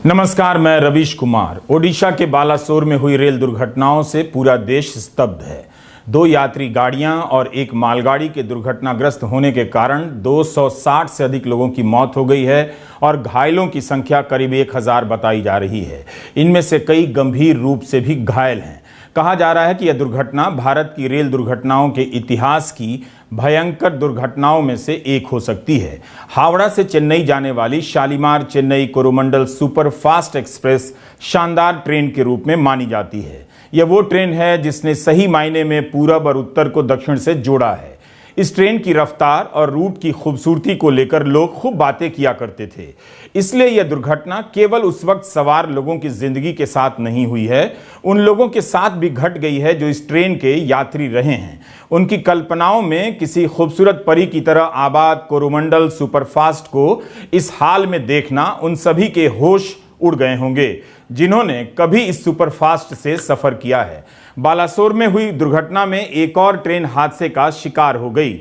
नमस्कार, मैं रवीश कुमार। ओडिशा के बालासोर में हुई रेल दुर्घटनाओं से पूरा देश स्तब्ध है। 2 यात्री गाड़ियां और एक मालगाड़ी के दुर्घटनाग्रस्त होने के कारण 260 से अधिक लोगों की मौत हो गई है और घायलों की संख्या करीब 1000 बताई जा रही है। इनमें से कई गंभीर रूप से भी घायल हैं। कहा जा रहा है कि यह दुर्घटना भारत की रेल दुर्घटनाओं के इतिहास की भयंकर दुर्घटनाओं में से एक हो सकती है। हावड़ा से चेन्नई जाने वाली Shalimar Chennai Coromandel super fast express शानदार ट्रेन के रूप में मानी जाती है। यह वो ट्रेन है जिसने सही मायने में पूरब और उत्तर को दक्षिण से जोड़ा है। इस ट्रेन की रफ्तार और रूट की खूबसूरती को लेकर लोग खूब बातें किया करते थे। इसलिए यह दुर्घटना केवल उस वक्त सवार लोगों की जिंदगी के साथ नहीं हुई है, उन लोगों के साथ भी घट गई है जो इस ट्रेन के यात्री रहे हैं। उनकी कल्पनाओं में किसी खूबसूरत परी की तरह आबाद कोरोमंडल सुपरफास्ट को इस हाल में देखना उन सभी के होश उड़ गए होंगे जिन्होंने कभी इस सुपरफास्ट से सफर किया है। बालासोर में हुई दुर्घटना में एक और ट्रेन हादसे का शिकार हो गई।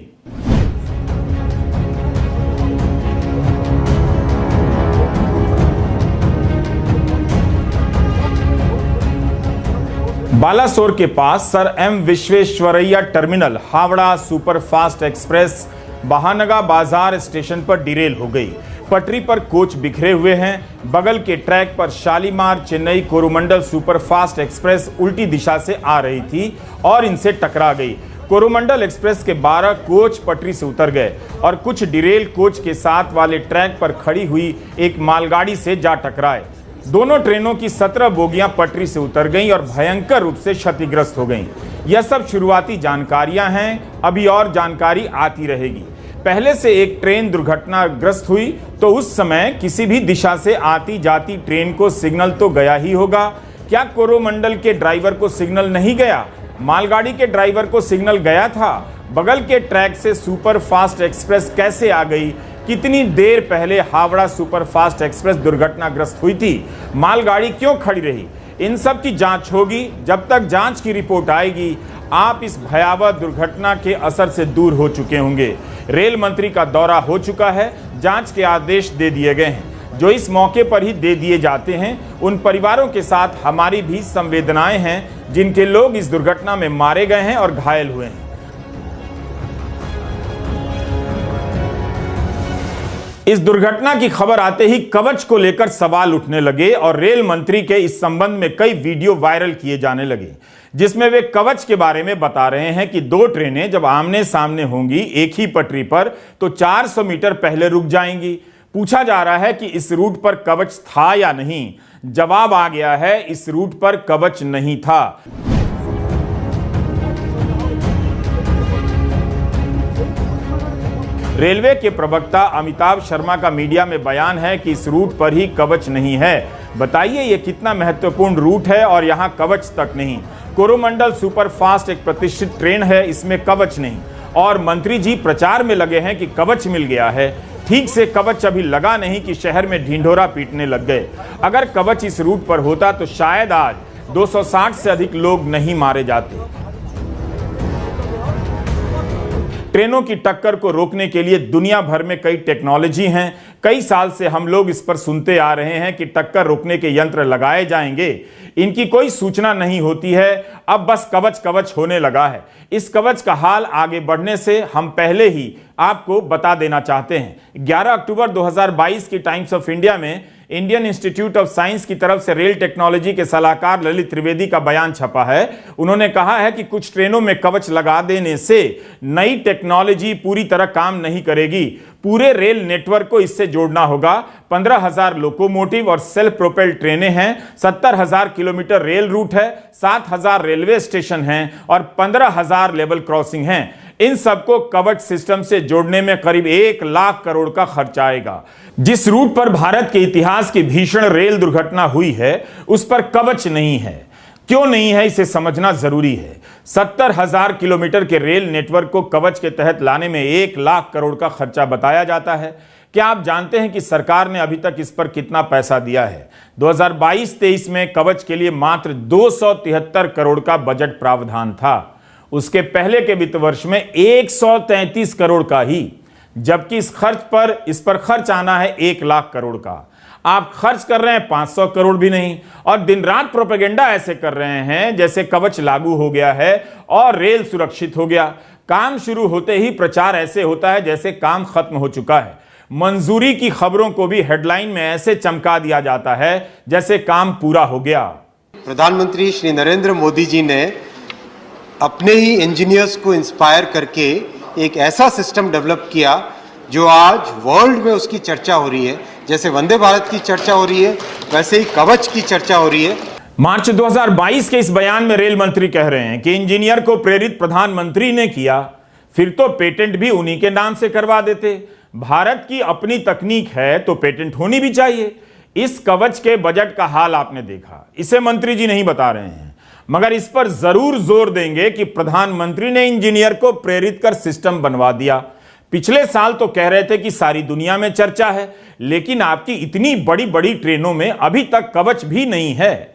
बालासोर के पास sir M Visvesvaraya terminal Howrah superfast express Bahanaga Bazar station पर डिरेल हो गई। पटरी पर कोच बिखरे हुए हैं। बगल के ट्रैक पर शालीमार चेन्नई कोरोमंडल सुपरफास्ट एक्सप्रेस उल्टी दिशा से आ रही थी और इनसे टकरा गई। कोरोमंडल एक्सप्रेस के 12 कोच पटरी से उतर गए और कुछ डिरेल कोच के साथ वाले ट्रैक पर खड़ी हुई एक मालगाड़ी से जा टकराए। दोनों ट्रेनों की 17 बोगियां पटरी से उतर गईं और भयंकर रूप से क्षतिग्रस्त हो गईं। यह सब शुरुआती जानकारियां हैं, अभी और जानकारी आती रहेगी। पहले से एक ट्रेन दुर्घटनाग्रस्त हुई तो उस समय किसी भी दिशा से आती जाती ट्रेन को सिग्नल तो गया ही होगा। क्या कोरोमंडल के ड्राइवर को सिग्नल नहीं गया? मालगाड़ी के ड्राइवर को सिग्नल गया था। बगल के ट्रैक से सुपर फास्ट एक्सप्रेस कैसे आ गई? कितनी देर पहले हावड़ा सुपर फास्ट एक्सप्रेस दुर्घटनाग्रस्त हुई थी? मालगाड़ी क्यों खड़ी रही? इन सब की जांच होगी। जब तक जांच की रिपोर्ट आएगी आप इस भयावह दुर्घटना के असर से दूर हो चुके होंगे। रेल मंत्री का दौरा हो चुका है, जांच के आदेश दे दिए गए हैं जो इस मौके पर ही दे दिए जाते हैं। उन परिवारों के साथ हमारी भी संवेदनाएं हैं जिनके लोग इस दुर्घटना में मारे गए हैं और घायल हुए हैं। इस दुर्घटना की खबर आते ही कवच को लेकर सवाल उठने लगे और रेल मंत्री के इस संबंध में कई वीडियो वायरल किए जाने लगे जिसमें वे कवच के बारे में बता रहे हैं कि 2 ट्रेनें जब आमने सामने होंगी एक ही पटरी पर तो 400 मीटर पहले रुक जाएंगी। पूछा जा रहा है कि इस रूट पर कवच था या नहीं। जवाब आ गया है, इस रूट पर कवच नहीं था। रेलवे के प्रवक्ता अमिताभ शर्मा का मीडिया में बयान है कि इस रूट पर ही कवच नहीं है। बताइए ये कितना महत्वपूर्ण रूट है और यहां कवच तक नहीं। कोरोमंडल सुपरफास्ट एक प्रतिष्ठित ट्रेन है, इसमें कवच नहीं। और मंत्री जी प्रचार में लगे हैं कि कवच मिल गया है। ठीक से कवच अभी लगा नहीं कि शहर में ढिंढोरा पीटने लग गए। अगर कवच इस रूट पर होता तो शायद आज 260 से अधिक लोग नहीं मारे जाते। ट्रेनों की टक्कर को रोकने के लिए दुनिया भर में कई टेक्नोलॉजी हैं। कई साल से हम लोग इस पर सुनते आ रहे हैं कि टक्कर रोकने के यंत्र लगाए जाएंगे। इनकी कोई सूचना नहीं होती है। अब बस कवच कवच होने लगा है। इस कवच का हाल आगे बढ़ने से हम पहले ही आपको बता देना चाहते हैं। 11 अक्टूबर 2022 की टाइम्स ऑफ इंडिया में इंडियन इंस्टीट्यूट ऑफ साइंस की तरफ से रेल टेक्नोलॉजी के सलाहकार ललित त्रिवेदी का बयान छपा है। उन्होंने कहा है कि कुछ ट्रेनों में कवच लगा देने से नई टेक्नोलॉजी पूरी तरह काम नहीं करेगी। पूरे रेल नेटवर्क को इससे जोड़ना होगा। 15,000 लोकोमोटिव और सेल्फ प्रोपेल्ड ट्रेनें हैं, 70,000 किलोमीटर रेल रूट है, 7,000 रेलवे स्टेशन हैं और 15,000 लेवल क्रॉसिंग हैं। इन सबको कवच सिस्टम से जोड़ने में करीब 1 लाख करोड़ का खर्च आएगा। जिस रूट पर भारत के इतिहास की भीषण रेल दुर्घटना हुई है उस पर कवच नहीं है। क्यों नहीं है इसे समझना जरूरी है। 70,000 किलोमीटर के रेल नेटवर्क को कवच के तहत लाने में 1 लाख करोड़ का खर्चा बताया जाता है। क्या आप जानते हैं कि सरकार ने अभी तक इस पर कितना पैसा दिया है? 2022-23 में कवच के लिए मात्र 273 करोड़ का बजट प्रावधान था। उसके पहले के वित्त वर्ष में 133 करोड़ का ही, जबकि इस पर खर्च आना है 1 लाख करोड़ का। आप खर्च कर रहे हैं 500 करोड़ भी नहीं, और दिन रात प्रोपेगेंडा ऐसे कर रहे हैं जैसे कवच लागू हो गया है और रेल सुरक्षित हो गया। काम शुरू होते ही प्रचार ऐसे होता है जैसे काम खत्म हो चुका है। मंजूरी की खबरों को भी हेडलाइन में ऐसे चमका दिया जाता है जैसे काम पूरा हो गया। प्रधानमंत्री श्री नरेंद्र मोदी जी ने अपने ही इंजीनियर्स को इंस्पायर करके एक ऐसा सिस्टम डेवलप किया जो आज वर्ल्ड में उसकी चर्चा हो रही है। जैसे वंदे भारत की चर्चा हो रही है, वैसे ही कवच की चर्चा हो रही है। मार्च 2022 के इस बयान में रेल मंत्री कह रहे हैं कि इंजीनियर को प्रेरित प्रधानमंत्री ने किया, फिर तो पेटेंट भी उन्हीं के नाम से करवा देते। भारत की अपनी तकनीक है तो पेटेंट होनी भी चाहिए। इस कवच के बजट का हाल आपने देखा, इसे मंत्री जी नहीं बता रहे हैं, मगर इस पर जरूर जोर देंगे कि प्रधानमंत्री ने इंजीनियर को प्रेरित कर सिस्टम बनवा दिया। पिछले साल तो कह रहे थे कि सारी दुनिया में चर्चा है, लेकिन आपकी इतनी बड़ी बड़ी ट्रेनों में अभी तक कवच भी नहीं है।